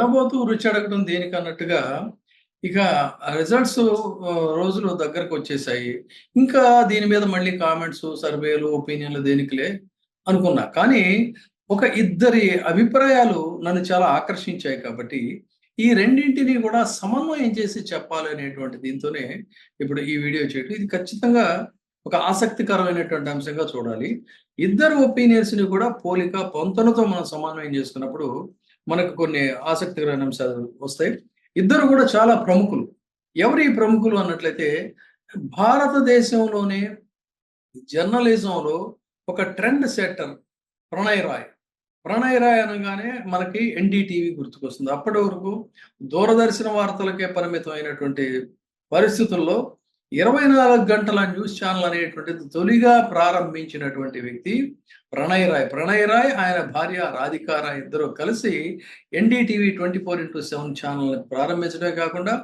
తినబోతూ రుచి అడగడం దేనికన్నట్టుగా ఇక రిజల్ట్స్ రోజులు దగ్గరకొచ్చేసాయి. ఇంకా దీని మీద మళ్ళీ కామెంట్స్, సర్వేలు, ఒపీనియన్‌లు దేనికిలే అనుకున్నా. కానీ ఒక ఇద్దరి అభిప్రాయాలు నన్ను చాలా ఆకర్షించాయి కాబట్టి, ఈ రెండింటిని కూడా సమన్వయం చేసి చెప్పాలనేటువంటి దీంతోనే ఇప్పుడు ఈ వీడియో చేయటం. ఇది ఖచ్చితంగా ఒక ఆసక్తికరమైనటువంటి అంశంగా చూడాలి. ఇద్దరు ఒపీనియన్స్‌ని కూడా పోలిక, పొంతనతో మనం సమన్వయం చేసుకున్నప్పుడు మనకు కొన్ని ఆసక్తికరమైన అంశాలు వస్తాయి. ఇద్దరు కూడా చాలా ప్రముఖులు. ఎవరు ఈ ప్రముఖులు అన్నట్లయితే, భారతదేశంలోనే జర్నలిజంలో ఒక ట్రెండ్ సెట్టర్ ప్రణయ్ రాయ్. ప్రణయ్ రాయ్ అనగానే మనకి ఎన్‌డీటీవీ గుర్తుకొస్తుంది. అప్పటి వరకు దూరదర్శన వార్తలకే పరిమితమైనటువంటి పరిస్థితుల్లో 24 గంటల న్యూస్ ఛానెల్ అనేటువంటిది తొలిగా ప్రారంభించినటువంటి వ్యక్తి ప్రణయ్ రాయ్. ప్రణయ్ రాయ్, ఆయన భార్య రాధికా రాయ్ ఇద్దరు కలిసి ఎన్‌డీటీవీ 24/7 ఛానెల్‌ని ప్రారంభించడమే కాకుండా,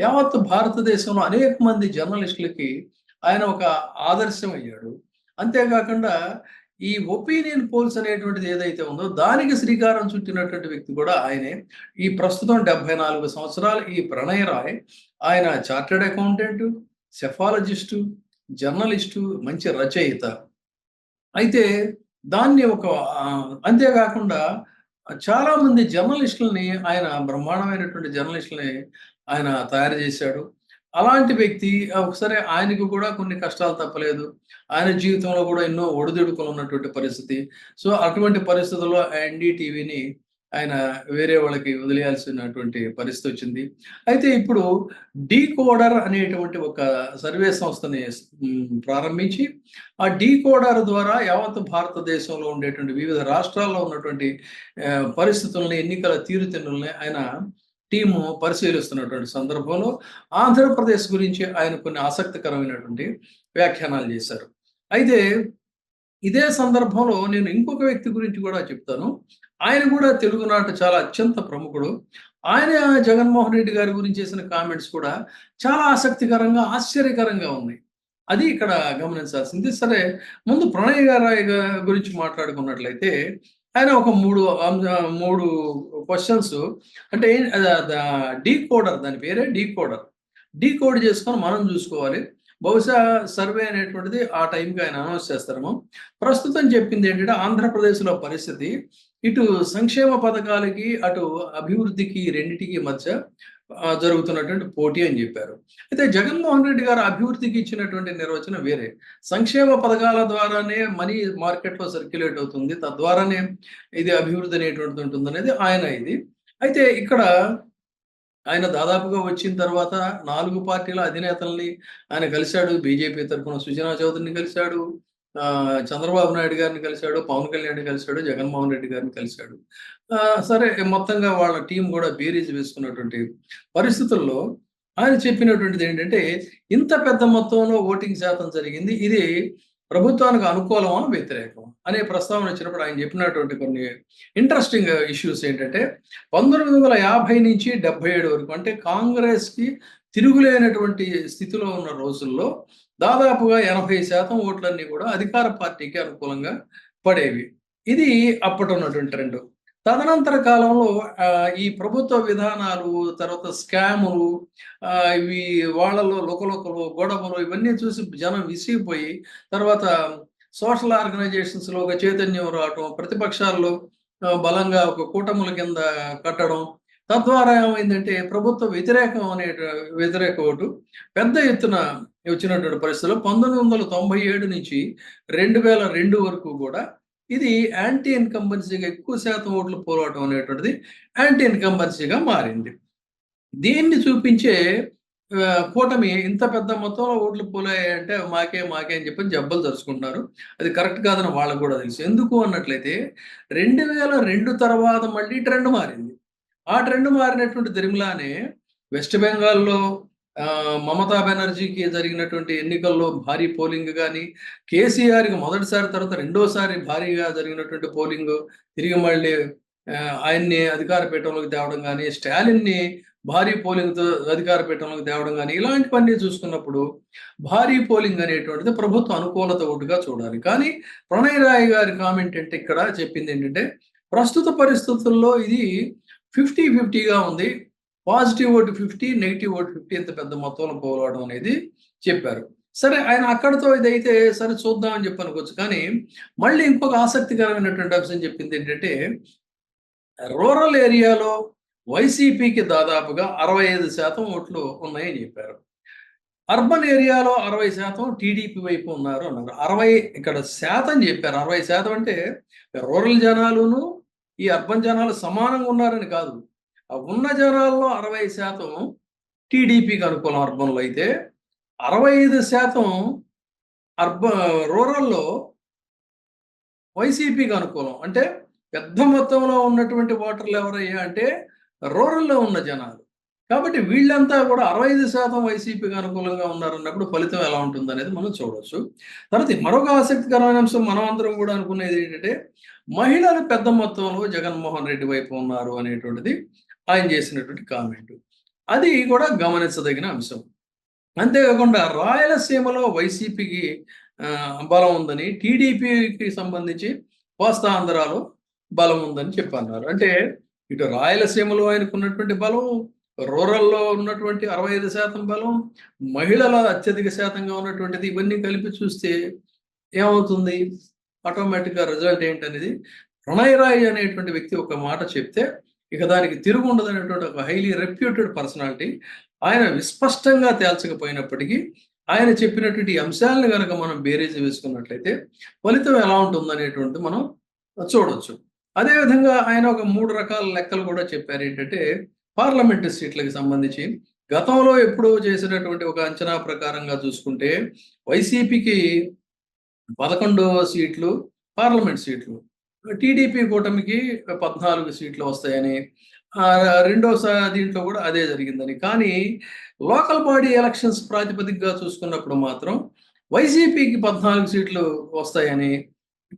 యావత్ భారతదేశంలో అనేక మంది జర్నలిస్టులకి ఆయన ఒక ఆదర్శం అయ్యాడు. అంతేకాకుండా ఈ ఒపీనియన్ పోల్స్ అనేటువంటిది ఏదైతే ఉందో దానికి శ్రీకారం చుట్టినటువంటి వ్యక్తి కూడా ఆయనే. ఈ ప్రస్తుతం 74 సంవత్సరాలు ఈ ప్రణయ్ రాయ్. ఆయన చార్టర్డ్ అకౌంటెంట్, సెఫాలజిస్టు, జర్నలిస్టు, మంచి రచయిత. అయితే దాన్ని ఒక అంతేకాకుండా చాలామంది జర్నలిస్టులని ఆయన బ్రహ్మాండమైనటువంటి జర్నలిస్టులని ఆయన తయారు చేశాడు. అలాంటి వ్యక్తి ఒకసారి ఆయనకి కూడా కొన్ని కష్టాలు తప్పలేదు. ఆయన జీవితంలో కూడా ఎన్నో ఒడిదుడుకులు ఉన్నటువంటి పరిస్థితి. సో, అటువంటి పరిస్థితుల్లో ఎన్‌డీటీవీని ఆయన వేరే వాళ్ళకి వదిలేయాల్సినటువంటి పరిస్థితి వచ్చింది. అయితే ఇప్పుడు డీకోడర్ అనేటువంటి ఒక సర్వే సంస్థని ప్రారంభించి, ఆ డీకోడర్ ద్వారా యావత్ భారతదేశంలో ఉండేటువంటి వివిధ రాష్ట్రాల్లో ఉన్నటువంటి పరిస్థితుల్ని, ఎన్నికల తీరుతెన్నుల్ని ఆయన టీము పరిశీలిస్తున్నటువంటి సందర్భంలో ఆంధ్రప్రదేశ్ గురించి ఆయన కొన్ని ఆసక్తికరమైనటువంటి వ్యాఖ్యానాలు చేశారు. అయితే ఇదే సందర్భంలో నేను ఇంకొక వ్యక్తి గురించి కూడా చెప్తాను. ఆయన కూడా తెలుగునాట చాలా అత్యంత ప్రముఖుడు. ఆయన జగన్మోహన్ రెడ్డి గారి గురించి చేసిన కామెంట్స్ కూడా చాలా ఆసక్తికరంగా, ఆశ్చర్యకరంగా ఉన్నాయి. అది ఇక్కడ గమనించాల్సింది. సరే, ముందు ప్రణయ్ రాయ్ గురించి మాట్లాడుకున్నట్లయితే, ఆయన ఒక 3 క్వెషన్స్ అంటే డీకోడర్, దాని పేరే డీకోడర్. డీకోడ్ చేసుకొని మనం చూసుకోవాలి. బహుశా సర్వే అనేటువంటిది ఆ టైంకి ఆయన అనౌన్స్ చేస్తారేమో. ప్రస్తుతం చెప్పింది ఏంటంటే, ఆంధ్రప్రదేశ్‌లో పరిస్థితి ఇటు సంక్షేమ పథకాలకి, అటు అభివృద్ధికి రెండిటికి మధ్య జరుగుతున్నటువంటి పోటీ అని చెప్పారు. అయితే జగన్మోహన్ రెడ్డి గారు అభివృద్ధికి ఇచ్చినటువంటి నిర్వచనం వేరే. సంక్షేమ పథకాల ద్వారానే మనీ మార్కెట్‌లో సర్క్యులేట్ అవుతుంది. తద్వారానే ఇది అభివృద్ధి అనేటువంటిది ఉంటుందనేది ఆయన ఇది. అయితే ఇక్కడ ఆయన దాదాపుగా వచ్చిన తర్వాత 4 పార్టీల అధినేతల్ని ఆయన కలిసాడు. బీజేపీ తరఫున సుజనా చౌదరిని కలిసాడు. చంద్రబాబు నాయుడు గారిని కలిసాడు. పవన్ కళ్యాణ్‌ని కలిసాడు. జగన్మోహన్ రెడ్డి గారిని కలిసాడు. సరే, మొత్తంగా వాళ్ళ టీమ్ కూడా బేరీజు వేసుకున్నటువంటి పరిస్థితుల్లో ఆయన చెప్పినటువంటిది ఏంటంటే, ఇంత పెద్ద మొత్తంలో ఓటింగ్ శాతం జరిగింది. ఇది ప్రభుత్వానికి అనుకూలమా? వ్యతిరేకమా? అనే ప్రస్తావన వచ్చినప్పుడు ఆయన చెప్పినటువంటి కొన్ని ఇంట్రెస్టింగ్ ఇష్యూస్ ఏంటంటే, 1950 నుంచి 77 వరకు అంటే కాంగ్రెస్‌కి తిరుగులేనటువంటి స్థితిలో ఉన్న రోజుల్లో దాదాపుగా 80% ఓట్లన్నీ కూడా అధికార పార్టీకి అనుకూలంగా పడేవి. ఇది అప్పటున్నటువంటి ట్రెండు. తదనంతర కాలంలో ఈ ప్రభుత్వ విధానాలు, తర్వాత స్కాములు, ఇవి వాళ్ళలో లుకలుకలు, గొడవలు ఇవన్నీ చూసి జనం విసిగిపోయి, తర్వాత సోషల్ ఆర్గనైజేషన్స్‌లో ఒక చైతన్యం రావటం, ప్రతిపక్షాల్లో బలంగా ఒక కూటముల కింద కట్టడం. తద్వారా ఏమైందంటే ప్రభుత్వ వ్యతిరేక ఓటు పెద్ద ఎత్తున వచ్చినటువంటి పరిస్థితుల్లో 1997 నుంచి 2002 వరకు కూడా ఇది యాంటీ ఇన్కంబెన్సీగా ఎక్కువ శాతం ఓట్లు పోరాటం అనేటువంటిది యాంటీ ఇన్కంబెన్సీగా మారింది. దీన్ని చూపించే కూటమి ఇంత పెద్ద మొత్తంలో ఓట్లు పోలాయంటే మాకే అని చెప్పి జబ్బలు జరుచుకుంటున్నారు. అది కరెక్ట్ కాదని వాళ్ళకి కూడా తెలుసు. ఎందుకు అన్నట్లయితే 2002 తర్వాత మళ్ళీ ట్రెండ్ మారింది. ఆ ట్రెండ్ మారినటువంటి దరిమిలానే వెస్ట్ బెంగాల్‌లో మమతా బెనర్జీకి జరిగినటువంటి ఎన్నికల్లో భారీ పోలింగ్ గాని, కేసీఆర్‌కి మొదటిసారి తర్వాత రెండోసారి భారీగా జరిగినటువంటి పోలింగు, తిరిగి మళ్ళీ ఆయన్ని అధికార పీఠంలోకి తేవడం గాని, స్టాలిన్‌ని భారీ పోలింగ్‌తో అధికార పీఠంలోకి తేవడం గాని, ఇలాంటివన్నీ చూసుకున్నప్పుడు భారీ పోలింగ్ అనేటువంటిది ప్రభుత్వ అనుకూలత ఓటుగా చూడాలి. కానీ ప్రణయ్ రాయ్ గారి కామెంట్ అంటే ఇక్కడ చెప్పిందేంటంటే, ప్రస్తుత పరిస్థితుల్లో ఇది 50-50గా ఉంది. పాజిటివ్ ఓటు 50, నెగెటివ్ ఓటు 50 ఇంత పెద్ద మొత్తంలో పోలవడం అనేది చెప్పారు. సరే ఆయన అక్కడితో ఇదైతే సరే చూద్దాం అని చెప్పి అనుకోవచ్చు. కానీ మళ్ళీ ఇంకొక ఆసక్తికరమైనటువంటి అంశం చెప్పింది ఏంటంటే, రూరల్ ఏరియాలో వైసీపీకి దాదాపుగా 65% ఓట్లు ఉన్నాయని చెప్పారు. అర్బన్ ఏరియాలో 60% టీడీపీ వైపు ఉన్నారు అన్నారు. 60 ఇక్కడ శాతం చెప్పారు. 60% అంటే రూరల్ జనాలును, ఈ అర్బన్ జనాలు సమానంగా ఉన్నారని కాదు. ఆ ఉన్న జనాల్లో 60% టీడీపీకి అనుకూలం అర్బన్‌లో అయితే, 65% రూరల్‌లో వైసీపీకి అనుకూలం. అంటే పెద్ద మొత్తంలో ఉన్నటువంటి ఓటర్లు ఎవరయ్యా అంటే రూరల్‌లో ఉన్న జనాలు. కాబట్టి వీళ్ళంతా కూడా 65% వైసీపీకి అనుకూలంగా ఉన్నారన్నప్పుడు ఫలితం ఎలా ఉంటుందనేది మనం చూడొచ్చు. తర్వాత మరొక ఆసక్తికరమైన అంశం మనం అందరం కూడా అనుకునేది ఏంటంటే, మహిళలు పెద్ద మొత్తంలో జగన్మోహన్ రెడ్డి వైపు ఉన్నారు అనేటువంటిది ఆయన చేసినటువంటి కామెంటు. అది కూడా గమనించదగిన అంశం. అంతేకాకుండా రాయలసీమలో వైసీపీకి బలం ఉందని, టీడీపీకి సంబంధించి కోస్తాంధ్రాలో బలం ఉందని చెప్పన్నారు. అంటే ఇటు రాయలసీమలో ఆయనకున్నటువంటి బలం, రూరల్‌లో ఉన్నటువంటి 65% బలం, మహిళల అత్యధిక శాతంగా ఉన్నటువంటిది ఇవన్నీ కలిపి చూస్తే ఏమవుతుంది? ఆటోమేటిక్‌గా రిజల్ట్ ఏంటనేది ప్రణయ్ రాయ్ అనేటువంటి వ్యక్తి ఒక మాట చెప్తే, ఇక దానికి తిరుగుండదనేటువంటి ఒక హైలీ రెప్యూటెడ్ పర్సనాలిటీ ఆయన విస్పష్టంగా తేల్చకపోయినప్పటికీ, ఆయన చెప్పినటువంటి అంశాలను గనక మనం బేరీజు వేసుకున్నట్లయితే, ఫలితం ఎలా ఉంటుందనేటువంటిది మనం చూడొచ్చు. అదేవిధంగా ఆయన ఒక 3 రకాల లెక్కలు కూడా చెప్పారు. ఏంటంటే, పార్లమెంటు సీట్లకి సంబంధించి గతంలో ఎప్పుడో చేసినటువంటి ఒక అంచనా ప్రకారంగా చూసుకుంటే, వైసీపీకి 11 సీట్లు పార్లమెంట్ సీట్లు. టీడీపీ కూటమికి 14 సీట్లు వస్తాయని, దీంట్లో కూడా అదే జరిగిందని. కానీ లోకల్ బాడీ ఎలక్షన్స్ ప్రాతిపదికగా చూసుకున్నప్పుడు మాత్రం వైసీపీకి 14 సీట్లు వస్తాయని,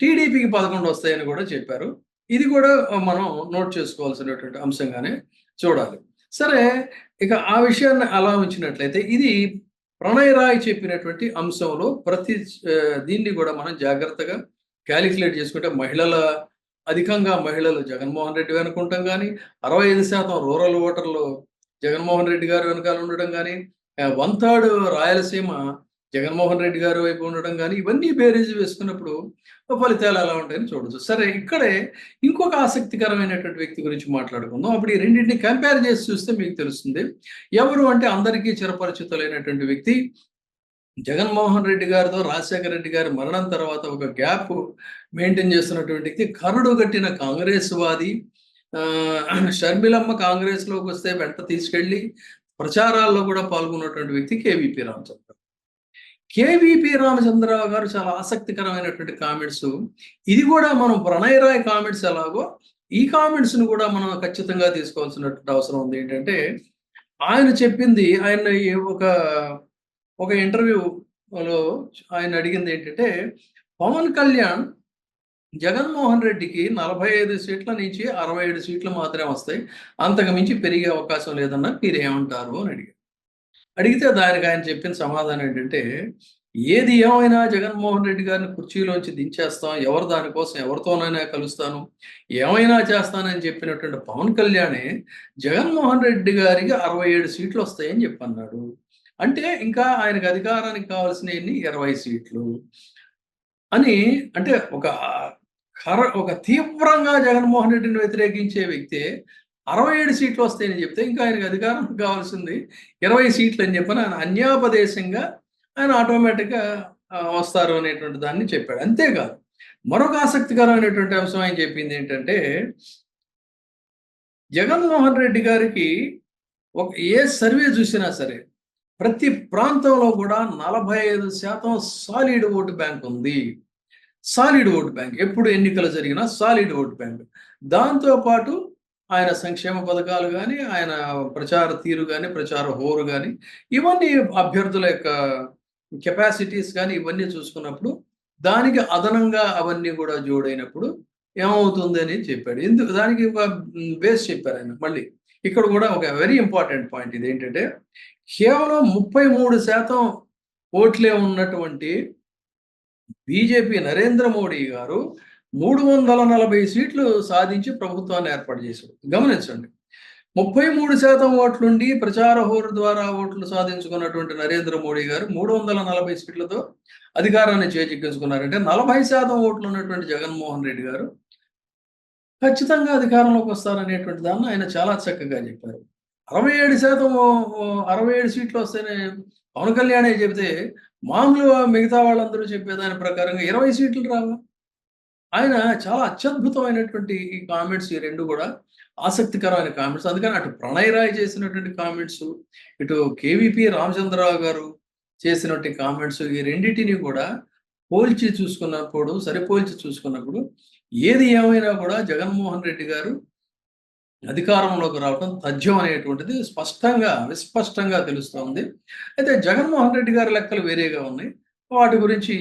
టీడీపీకి 11 వస్తాయని కూడా చెప్పారు. ఇది కూడా మనం నోట్ చేసుకోవాల్సినటువంటి అంశంగానే చూడాలి. సరే, ఇక ఆ విషయాన్ని అలా ఉంచినట్లయితే ఇది ప్రణయ్ రాయ్ చెప్పినటువంటి అంశంలో దీన్ని కూడా మనం జాగ్రత్తగా కాలిక్యులేట్ చేసుకుంటే అధికంగా మహిళలు జగన్మోహన్ రెడ్డి వెనుకుంటాం గానీ, 65% రూరల్ ఓటర్లు జగన్మోహన్ రెడ్డి గారి వెనకాల ఉండడం గానీ, 1/3 రాయలసీమ జగన్మోహన్ రెడ్డి గారి వైపు ఉండడం గానీ, ఇవన్నీ బేరీజు వేసుకున్నప్పుడు ఫలితాలు ఎలా ఉంటాయని చూడొచ్చు. సరే, ఇక్కడే ఇంకొక ఆసక్తికరమైనటువంటి వ్యక్తి గురించి మాట్లాడుకుందాం. అప్పుడు ఈ రెండింటిని కంపేర్ చేసి చూస్తే మీకు తెలుస్తుంది. ఎవరు అంటే అందరికీ చిరపరిచితులైనటువంటి వ్యక్తి జగన్మోహన్ రెడ్డి గారితో రాజశేఖర రెడ్డి గారి మరణం తర్వాత ఒక గ్యాప్ మెయింటైన్ చేస్తున్నటువంటి వ్యక్తి, కరడు కట్టిన కాంగ్రెస్ వాది. షర్మిలమ్మ కాంగ్రెస్‌లోకి వస్తే వెంట తీసుకెళ్ళి ప్రచారాల్లో కూడా పాల్గొన్నటువంటి వ్యక్తి కేవీపీ రామచంద్రరావు. కేవీపీ రామచంద్రరావు గారు చాలా ఆసక్తికరమైనటువంటి కామెంట్స్. ఇది కూడా మనం ప్రణయ్ రాయ్ కామెంట్స్ ఎలాగో ఈ కామెంట్స్‌ని కూడా మనం ఖచ్చితంగా తీసుకోవాల్సినటువంటి అవసరం ఉంది. ఏంటంటే ఆయన చెప్పింది, ఆయన ఒక ఇంటర్వ్యూలో ఆయన అడిగింది ఏంటంటే, పవన్ కళ్యాణ్ జగన్మోహన్ రెడ్డికి 45 సీట్ల నుంచి 67 సీట్లు మాత్రమే వస్తాయి. అంతకు మించి పెరిగే అవకాశం లేదన్నారు. మీరేమంటారు అని అడిగారు. అడిగితే దానికి ఆయన చెప్పిన సమాధానం ఏంటంటే, ఏది ఏమైనా జగన్మోహన్ రెడ్డి గారిని కుర్చీలోంచి దించేస్తాం. దానికోసం ఎవరితోనైనా కలుస్తాను. ఏమైనా చేస్తానని చెప్పినటువంటి పవన్ కళ్యాణే జగన్మోహన్ రెడ్డి గారికి 67 సీట్లు వస్తాయని చెప్పన్నాడు. అంటే ఇంకా ఆయనకు అధికారానికి కావాల్సినయన్ని 20 సీట్లు అని. అంటే ఒక తీవ్రంగా జగన్మోహన్ రెడ్డిని వ్యతిరేకించే వ్యక్తే 67 సీట్లు వస్తాయని చెప్తే, ఇంకా ఆయనకు అధికారం కావాల్సింది 20 సీట్లు అని చెప్పని ఆయన అన్యాపదేశంగా ఆయన ఆటోమేటిక్‌గా వస్తారు అనేటువంటి దాన్ని చెప్పాడు. అంతేకాదు, మరొక ఆసక్తికరమైనటువంటి అంశం ఆయన చెప్పింది ఏంటంటే, జగన్మోహన్ రెడ్డి గారికి ఏ సర్వే చూసినా సరే ప్రతి ప్రాంతంలో కూడా 45% సాలిడ్ ఓటు బ్యాంక్ ఉంది. Solid vote bank. ఎప్పుడు ఎన్నికలు జరిగినా సాలిడ్ ఓటు బ్యాంక్. దాంతో పాటు ఆయన సంక్షేమ పథకాలు గానీ, ఆయన ప్రచార తీరు గానీ, ప్రచార హోరు గానీ, ఇవన్నీ అభ్యర్థుల యొక్క కెపాసిటీస్ గానీ, ఇవన్నీ చూసుకున్నప్పుడు దానికి అదనంగా అవన్నీ కూడా జోడైనప్పుడు ఏమవుతుంది అని చెప్పాడు. దానికి ఒక బేస్ చెప్పారు ఆయన మళ్ళీ. ఇక్కడ కూడా ఒక వెరీ ఇంపార్టెంట్ పాయింట్ ఇదేంటంటే, కేవలం 33% ఓట్లే ఉన్నటువంటి బీజేపీ నరేంద్ర మోడీ గారు 340 సీట్లు సాధించి ప్రభుత్వాన్ని ఏర్పాటు చేశాడు. గమనించండి. 33% ఓట్లుండి ప్రచార హోరు ద్వారా ఓట్లు సాధించుకున్నటువంటి నరేంద్ర మోడీ గారు 340 సీట్లతో అధికారాన్ని చేజిక్కించుకున్నారంటే 40% ఓట్లు ఉన్నటువంటి జగన్మోహన్ రెడ్డి గారు ఖచ్చితంగా అధికారంలోకి వస్తారనేటువంటి దాన్ని ఆయన చాలా చక్కగా చెప్పారు. 67% 67 సీట్లు వస్తేనే పవన్ కళ్యాణే చెబితే మామూలుగా మిగతా వాళ్ళందరూ చెప్పేదాని ప్రకారంగా 20 సీట్లు రావా? ఆయన చాలా అత్యద్భుతమైనటువంటి ఈ కామెంట్స్ ఈ 2 కూడా ఆసక్తికరమైన కామెంట్స్. అందుకని అటు ప్రణయ్ రాయ్ చేసినటువంటి కామెంట్స్, ఇటు కేవీపీ రామచంద్రరావు గారు చేసినటువంటి కామెంట్స్ ఈ రెండిటిని కూడా సరిపోల్చి చూసుకున్నప్పుడు ఏది ఏమైనా కూడా జగన్మోహన్ రెడ్డి గారు అధికారంలోకి రావడం తథ్యం అనేటువంటిది విస్పష్టంగా తెలుస్తోంది. అయితే జగన్మోహన్ రెడ్డి గారి లెక్కలు వేరేగా ఉన్నాయి. వాటి గురించి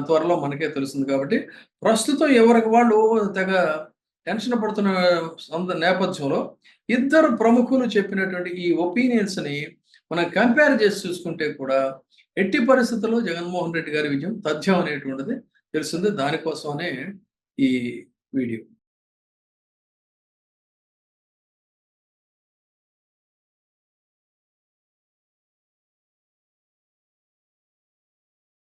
త్వరలో మనకే తెలుస్తుంది కాబట్టి, ప్రస్తుతం ఎవరికి వాళ్ళు తెగ టెన్షన్ పడుతున్న నేపథ్యంలో ఇద్దరు ప్రముఖులు చెప్పినటువంటి ఈ ఒపీనియన్స్‌ని మనం కంపేర్ చేసి చూసుకుంటే కూడా ఎట్టి పరిస్థితుల్లో జగన్మోహన్ రెడ్డి గారి విజయం తథ్యం అనేటువంటిది తెలుస్తుంది. దానికోసమనే ఈ వీడియో.